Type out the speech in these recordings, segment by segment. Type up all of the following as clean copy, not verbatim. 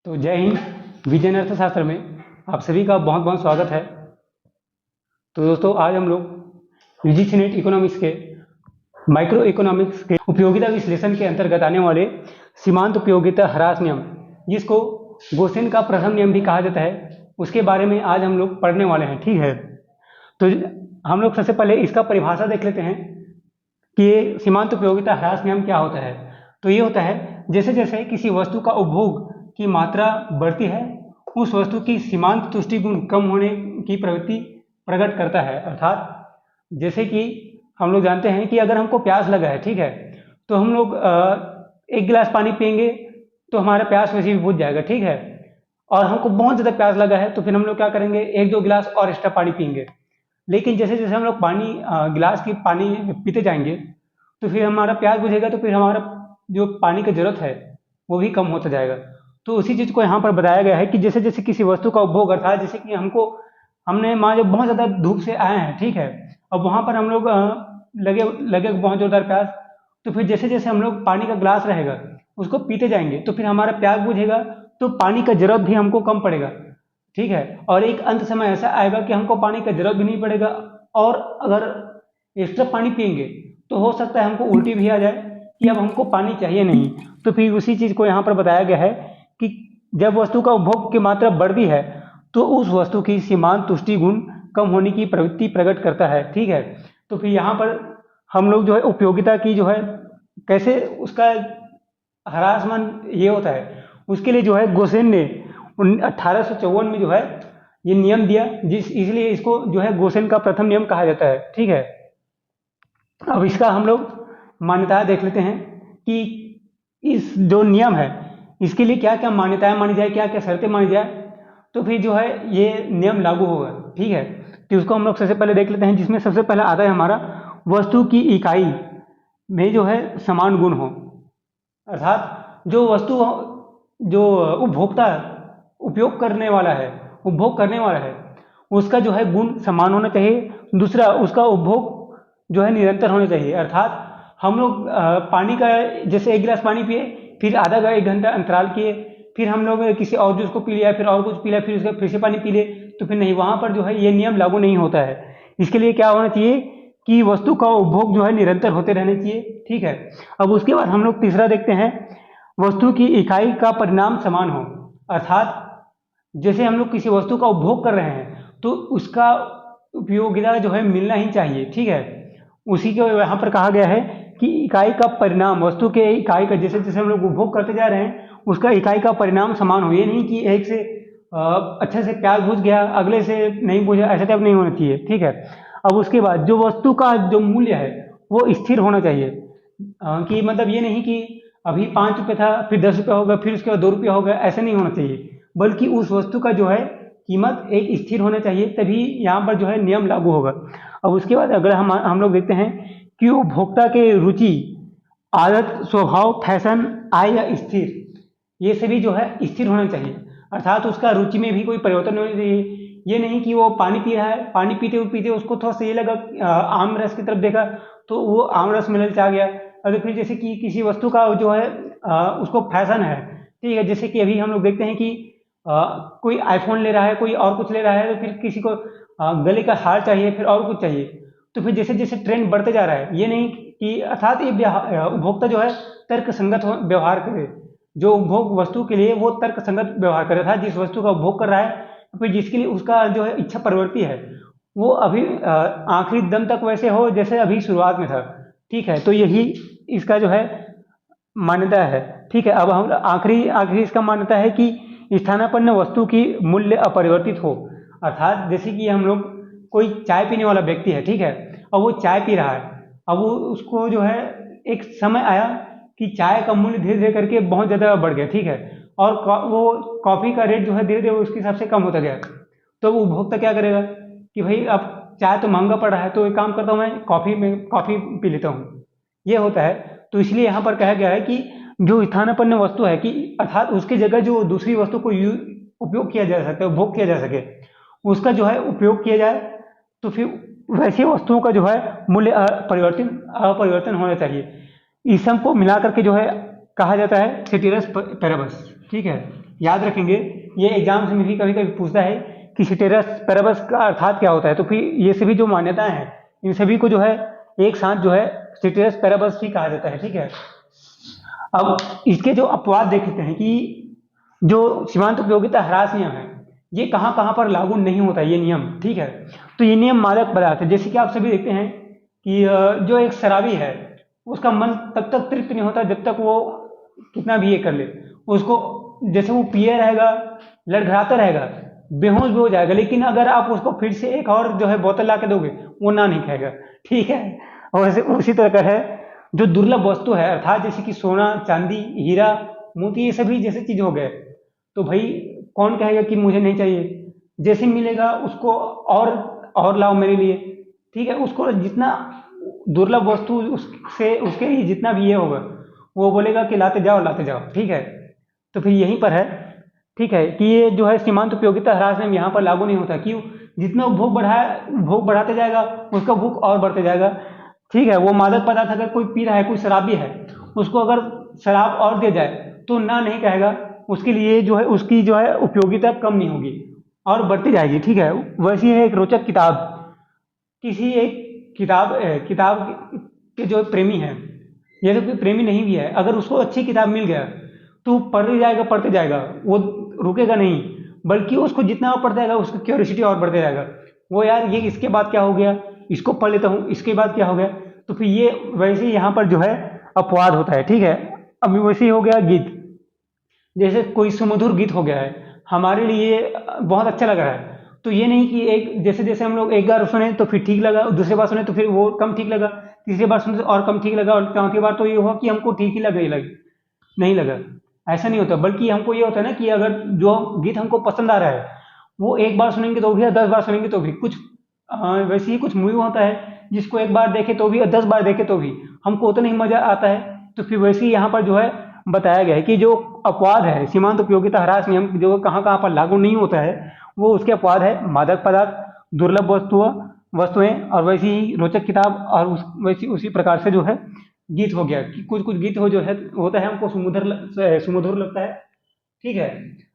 तो जय हिंद। विजयन अर्थशास्त्र में आप सभी का बहुत बहुत स्वागत है। तो दोस्तों, आज हम लोग यूजीसी नेट इकोनॉमिक्स के माइक्रो इकोनॉमिक्स के उपयोगिता विश्लेषण के अंतर्गत आने वाले सीमांत उपयोगिता ह्रास नियम, जिसको गोसेन का प्रथम नियम भी कहा जाता है, उसके बारे में आज हम लोग पढ़ने वाले हैं। ठीक है, तो हम लोग सबसे पहले इसका परिभाषा देख लेते हैं कि ये सीमांत उपयोगिता ह्रास नियम क्या होता है। तो ये होता है, जैसे जैसे किसी वस्तु का उपभोग की मात्रा बढ़ती है, उस वस्तु की सीमांत तुष्टि गुण कम होने की प्रवृत्ति प्रकट करता है। अर्थात जैसे कि हम लोग जानते हैं कि अगर हमको प्यास लगा है, ठीक है, तो हम लोग एक गिलास पानी पियेंगे तो हमारा प्यास वैसे भी बुझ जाएगा। ठीक है, और हमको बहुत ज़्यादा प्यास लगा है तो फिर हम लोग क्या करेंगे, एक दो गिलास और एक्स्ट्रा पानी पियेंगे। लेकिन जैसे जैसे हम लोग गिलास की पानी पीते जाएंगे तो फिर हमारा प्यास बुझेगा, तो फिर हमारा जो पानी की जरूरत है वो भी कम होता जाएगा। तो उसी चीज़ को यहाँ पर बताया गया है कि जैसे जैसे किसी वस्तु का उपभोग, अर्थात जैसे कि हमने मान लो बहुत ज़्यादा धूप से आए हैं, ठीक है, अब वहाँ पर हम लोग लगे बहुत जोरदार प्यास, तो फिर जैसे जैसे हम लोग पानी का गिलास रहेगा उसको पीते जाएंगे तो फिर हमारा प्यास बुझेगा, तो पानी का जरूरत भी हमको कम पड़ेगा। ठीक है, और एक अंत समय ऐसा आएगा कि हमको पानी का जरूरत भी नहीं पड़ेगा, और अगर एक्स्ट्रा पानी पियेंगे तो हो सकता है हमको उल्टी भी आ जाए कि अब हमको पानी चाहिए नहीं। तो फिर उसी चीज़ को यहाँ पर बताया गया है कि जब वस्तु का उपभोग की मात्रा बढ़ती है तो उस वस्तु की सीमांत तुष्टि गुण कम होने की प्रवृत्ति प्रकट करता है। ठीक है, तो फिर यहाँ पर हम लोग जो है उपयोगिता की जो है कैसे उसका ह्रासमान ये होता है, उसके लिए जो है गोसेन ने 1854 में जो है ये नियम दिया, इसलिए इसको जो है गोसेन का प्रथम नियम कहा जाता है। ठीक है, अब इसका हम लोग मान्यताएं देख लेते हैं कि इस जो नियम है इसके लिए क्या क्या मान्यताएं मानी जाए, क्या क्या शर्तें मानी जाए, तो फिर जो है ये नियम लागू होगा। ठीक है, तो उसको हम लोग सबसे पहले देख लेते हैं, जिसमें सबसे पहले आता है हमारा वस्तु की इकाई में जो है समान गुण हो। अर्थात जो वस्तु जो उपभोक्ता उपभोग करने वाला है उसका जो है गुण समान होना चाहिए। दूसरा, उसका उपभोग जो है निरंतर होना चाहिए। अर्थात हम लोग पानी का जैसे एक गिलास पानी पिए, फिर आधा एक घंटा अंतराल किए, फिर हम लोग किसी और जूस को पी लिया, फिर और कुछ पी लिया, फिर उसका फिर से पानी पी लिए, तो फिर नहीं, वहाँ पर जो है ये नियम लागू नहीं होता है। इसके लिए क्या होना चाहिए कि वस्तु का उपभोग जो है निरंतर होते रहने चाहिए। ठीक है, अब उसके बाद हम लोग तीसरा देखते हैं, वस्तु की इकाई का परिणाम समान हो। अर्थात जैसे हम लोग किसी वस्तु का उपभोग कर रहे हैं तो उसका उपयोगिता जो है मिलना ही चाहिए। ठीक है, उसी को यहाँ पर कहा गया है कि इकाई का परिणाम, वस्तु के इकाई का जैसे जैसे हम लोग उपभोग करते जा रहे हैं उसका इकाई का परिणाम समान हो। ये नहीं कि एक से अच्छे से प्यास बुझ गया, अगले से नहीं बुझा, ऐसा टाइप नहीं होना चाहिए। ठीक है, अब उसके बाद जो वस्तु का जो मूल्य है वो स्थिर होना चाहिए, कि मतलब ये नहीं कि अभी 5 रुपये था फिर 10 रुपये हो गया, फिर उसके बाद 2 रुपये हो गया, ऐसा नहीं होना चाहिए, बल्कि उस वस्तु का जो है कीमत एक स्थिर होना चाहिए, तभी यहाँ पर जो है नियम लागू होगा। अब उसके बाद अगर हम लोग देखते हैं कि उपभोक्ता के रुचि, आदत, स्वभाव, फैशन, आय या स्थिर, ये सभी जो है स्थिर होना चाहिए। अर्थात उसका रुचि में भी कोई परिवर्तन होना चाहिए। ये नहीं कि वो पानी पी रहा है, पानी पीते पीते उसको थोड़ा सा ये लगा आम रस की तरफ देखा तो वो आम रस में ललचा गया। और फिर जैसे कि किसी वस्तु का जो है उसको फैशन है, ठीक है, जैसे कि अभी हम लोग देखते हैं कि कोई आईफोन ले रहा है, कोई और कुछ ले रहा है, तो फिर किसी को गले का हार चाहिए, फिर और कुछ चाहिए, तो फिर जैसे जैसे ट्रेंड बढ़ते जा रहा है, ये नहीं कि अर्थात ये उपभोक्ता जो है तर्क संगत व्यवहार करे, जो उपभोग वस्तु के लिए वो तर्क संगत व्यवहार करे था, जिस वस्तु का उपभोग कर रहा है, तो फिर जिसके लिए उसका जो है इच्छा प्रवृत्ति है वो अभी आखिरी दम तक वैसे हो जैसे अभी शुरुआत में था। ठीक है, तो यही इसका जो है मान्यता है। ठीक है, अब हम आखिरी इसका मान्यता है कि स्थानापन्न वस्तु की मूल्य अपरिवर्तित हो। अर्थात जैसे कि हम लोग कोई चाय पीने वाला व्यक्ति है, ठीक है, अब वो चाय पी रहा है, अब वो उसको जो है एक समय आया कि चाय का मूल्य धीरे धीरे करके बहुत ज़्यादा बढ़ गया। ठीक है, और वो कॉफ़ी का रेट जो है धीरे धीरे उसके हिसाब से कम होता गया, तो वो उपभोक्ता क्या करेगा कि भाई अब चाय तो महंगा पड़ रहा है, तो एक काम करता हूँ मैं कॉफ़ी पी लेता हूँ, ये होता है। तो इसलिए यहाँ पर कहा गया है कि जो स्थानापन्न वस्तु है कि अर्थात उसकी जगह जो दूसरी वस्तु को उपयोग किया जा सके, उपभोग किया जा सके, उसका जो है उपयोग किया जाए, तो फिर वैसी वस्तुओं का जो है मूल्य अपरिवर्तन होना चाहिए। इस सब को मिला करके जो है कहा जाता है सेटिरस पैराबस। ठीक है, याद रखेंगे, ये एग्जाम में भी कभी कभी पूछता है कि सिटेरस पैराबस का अर्थात क्या होता है। तो फिर ये सभी जो मान्यताएं हैं इन सभी को जो है एक साथ जो है सिटेरस पैराबस ही कहा जाता है। ठीक है, अब इसके जो अपवाद देखते हैं कि जो सीमांत उपयोगिता ह्रास नियम है ये कहाँ कहाँ पर लागू नहीं होता है ये नियम। ठीक है, तो ये नियम मादक पदार्थ है। जैसे कि आप सभी देखते हैं कि जो एक शराबी है उसका मन तब तक तृप्त नहीं होता जब तक वो कितना भी ये कर ले, उसको जैसे वो पिए रहेगा, लड़खड़ाता रहेगा, बेहोश भी हो जाएगा, लेकिन अगर आप उसको फिर से एक और जो है बोतल ला के दोगे वो ना नहीं खाएगा। ठीक है, और वैसे उसी तरह है जो दुर्लभ वस्तु है अर्थात जैसे कि सोना, चांदी, हीरा, मोती, ये सभी जैसे चीज हो गए, तो भाई कौन कहेगा कि मुझे नहीं चाहिए, जैसे मिलेगा उसको और लाओ मेरे लिए। ठीक है, उसको जितना दुर्लभ वस्तु उससे उसके ही जितना भी ये होगा वो बोलेगा कि लाते जाओ लाते जाओ। ठीक है, तो फिर यहीं पर है, ठीक है, कि ये जो है सीमांत उपयोगिता ह्रास नियम यहाँ पर लागू नहीं होता। क्यों? जितना भोग बढ़ाते जाएगा उसका भूख और बढ़ते जाएगा। ठीक है, वो मादक पदार्थ अगर कोई पी रहा है, कोई शराबी है, उसको अगर शराब और दे जाए तो ना नहीं कहेगा, उसके लिए जो है उसकी जो है उपयोगिता कम नहीं होगी और बढ़ती जाएगी। ठीक है, वैसी है एक रोचक किताब, किसी एक किताब के जो प्रेमी है, ये तो कोई प्रेमी नहीं भी है, अगर उसको अच्छी किताब मिल गया तो पढ़ते जाएगा, वो रुकेगा नहीं, बल्कि उसको जितना वो पढ़ता जाएगा उसकी क्यूरियोसिटी और बढ़ते जाएगा। वो यार ये इसके बाद क्या हो गया, इसको पढ़ लेता हूँ, इसके बाद क्या हो गया। तो फिर ये वैसे ही यहाँ पर जो है अपवाद होता है। ठीक है, अब वैसे ही हो गया गीत, जैसे कोई सुमधुर गीत हो गया है, हमारे लिए बहुत अच्छा लग रहा है, तो ये नहीं कि एक जैसे जैसे हम लोग एक बार सुने तो फिर ठीक लगा, दूसरी बार सुने तो फिर वो कम ठीक लगा, तीसरी बार सुने तो और कम ठीक लगा, और चौथी बार तो ये हुआ कि हमको ठीक ही नहीं लगा। ऐसा नहीं होता, बल्कि हमको ये होता है ना कि अगर जो गीत हमको पसंद आ रहा है वो एक बार सुनेंगे तो भी या 10 बार सुनेंगे तो भी कुछ वैसे ही कुछ मूवी होता है जिसको एक बार देखे तो भी और 10 बार देखे तो भी हमको उतना ही मजा आता है। तो फिर वैसे ही यहाँ पर जो है बताया गया है कि जो अपवाद है सीमांत उपयोगिता ह्रास नियम जो कहाँ कहाँ पर लागू नहीं होता है वो उसके अपवाद है मादक पदार्थ, दुर्लभ वस्तुएं और वैसी ही रोचक किताब, और वैसी उसी प्रकार से जो है गीत हो गया कि कुछ गीत हो जो है होता है हमको सुमधुर लगता है। ठीक है,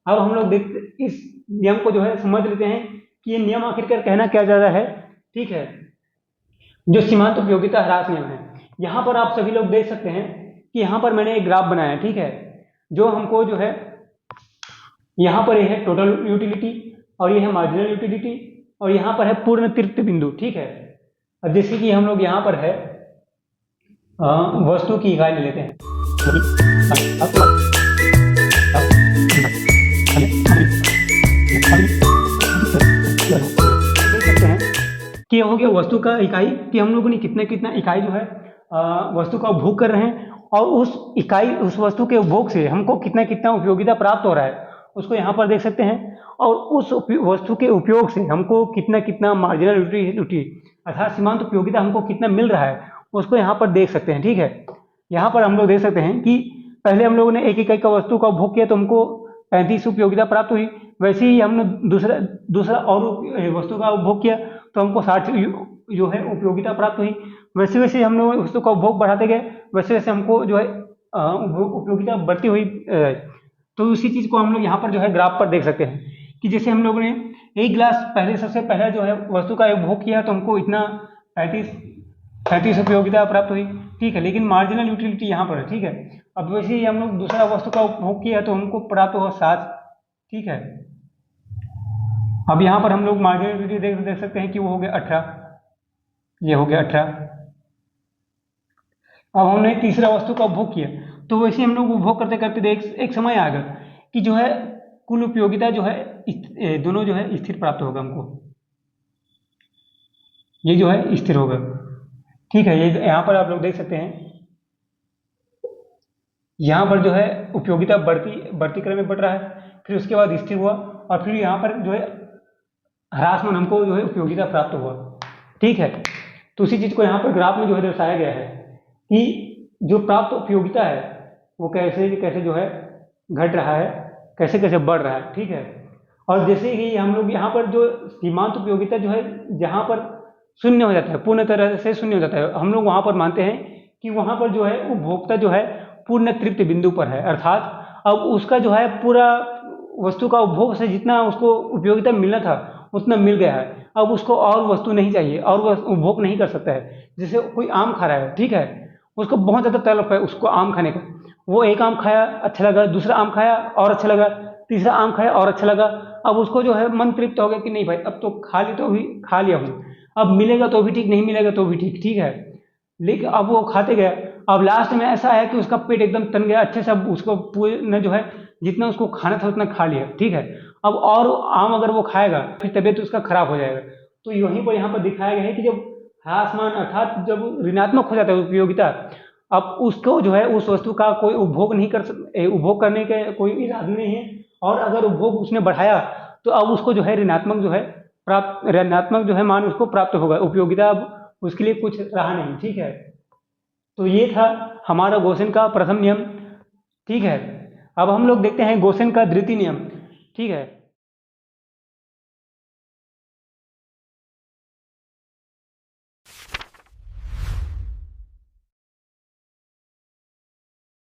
अब हम लोग देखते इस नियम को जो है समझ लेते हैं कि ये नियम आखिरकार कहना क्या जा रहा है। ठीक है, जो सीमांत उपयोगिता ह्रास नियम है, यहाँ पर आप सभी लोग देख सकते हैं कि यहाँ पर मैंने एक ग्राफ बनाया है। ठीक है, जो हमको जो है यहाँ पर ये है टोटल यूटिलिटी और ये है मार्जिनल यूटिलिटी और यहाँ पर है पूर्ण तृप्ति बिंदु। ठीक है, अब जैसे कि हम लोग यहाँ पर है वस्तु की इकाई ले लेते हैं, देख सकते हैं कि ये हो गया वस्तु का इकाई कि हम लोगों ने कितना इकाई जो है वस्तु का उपभोग कर रहे हैं और उस वस्तु के उपभोग से हमको कितना उपयोगिता प्राप्त हो रहा है उसको यहाँ पर देख सकते हैं, और उस वस्तु के उपयोग से हमको कितना मार्जिनल यूटिलिटी अर्थात सीमांत उपयोगिता हमको कितना मिल रहा है उसको यहाँ पर देख सकते हैं। ठीक है, यहाँ पर हम लोग देख सकते हैं कि पहले हम लोगों ने एक इकाई का वस्तु का उपभोग किया तो हमको 35 उपयोगिता प्राप्त हुई, वैसे ही हमने दूसरा और वस्तु का उपभोग किया तो हमको 60 जो है उपयोगिता प्राप्त हुई। वैसे वैसे हम लोग वस्तु का उपभोग बढ़ाते गए, वैसे वैसे हमको जो है उपयोगिता बढ़ती हुई। तो उसी चीज़ को हम लोग यहाँ पर जो है ग्राफ पर देख सकते हैं कि जैसे हम लोगों ने एक गिलास सबसे पहले जो है वस्तु का उपभोग किया तो हमको इतना 35 उपयोगिता प्राप्त हुई। ठीक है, लेकिन मार्जिनल यूटिलिटी यहाँ पर है। ठीक है, अब वैसे ही हम लोग दूसरा वस्तु का उपभोग किया तो हमको प्राप्त हुआ 7। ठीक है, अब यहाँ पर हम लोग मार्जिनल यूटिलिटी देख सकते हैं कि वो हो गया 18, ये हो गया 18। अब हमने तीसरा वस्तु का उपभोग किया तो वैसे हम लोग उपभोग करते करते एक समय आ गया कि जो है कुल उपयोगिता जो है दोनों जो है स्थिर प्राप्त होगा हमको, ये जो है स्थिर होगा। ठीक है, ये यहाँ पर आप लोग देख सकते हैं, यहाँ पर जो है उपयोगिता बढ़ती क्रम में बढ़ रहा है, फिर उसके बाद स्थिर हुआ और फिर यहाँ पर जो है ह्रासमान हमको जो है उपयोगिता प्राप्त हुआ। ठीक है, तो उसी चीज़ को यहाँ पर ग्राफ में जो है दर्शाया गया है कि जो प्राप्त उपयोगिता है वो कैसे जो है घट रहा है, कैसे बढ़ रहा है। ठीक है, और जैसे ही हम लोग यहाँ पर जो सीमांत उपयोगिता जो है जहाँ पर शून्य हो जाता है, पूर्ण तरह से शून्य हो जाता है, हम लोग वहाँ पर मानते हैं कि वहाँ पर जो है उपभोक्ता जो है पूर्ण तृप्ति बिंदु पर है, अर्थात अब उसका जो है पूरा वस्तु का उपभोग से जितना उसको उपयोगिता मिलना था उतना मिल गया है, अब उसको और वस्तु नहीं चाहिए और वह उपभोग नहीं कर सकता है। जैसे कोई आम खा रहा है, ठीक है, उसको बहुत ज़्यादा तलब है उसको आम खाने का, वो एक आम खाया अच्छा लगा, दूसरा आम खाया और अच्छा लगा, तीसरा आम खाया और अच्छा लगा, अब उसको जो है मन तृप्त हो गया कि नहीं भाई अब तो खा लिया हूँ, अब मिलेगा तो भी ठीक, नहीं मिलेगा तो भी ठीक, ठीक है। लेकिन अब वो खाते गया, अब लास्ट में ऐसा है कि उसका पेट एकदम तन गया अच्छे से, अब उसको पूरे ने जो है जितना उसको खाना था उतना खा लिया, ठीक है। अब और आम अगर वो खाएगा फिर तबीयत उसका खराब हो जाएगा। तो यहीं पर यहाँ पर दिखाया गया है कि जब ह्रासमान अर्थात जब ऋणात्मक हो जाता है उपयोगिता, अब उसको जो है उस वस्तु का कोई उपभोग करने के कोई इरादा नहीं है, और अगर उपभोग उसने बढ़ाया तो अब उसको जो है ऋणात्मक जो है मान उसको प्राप्त होगा, उपयोगिता अब उसके लिए कुछ रहा नहीं, ठीक है। तो ये था हमारा गोसेन का प्रथम नियम, ठीक है। अब हम लोग देखते हैं गोसेन का द्वितीय नियम, ठीक है।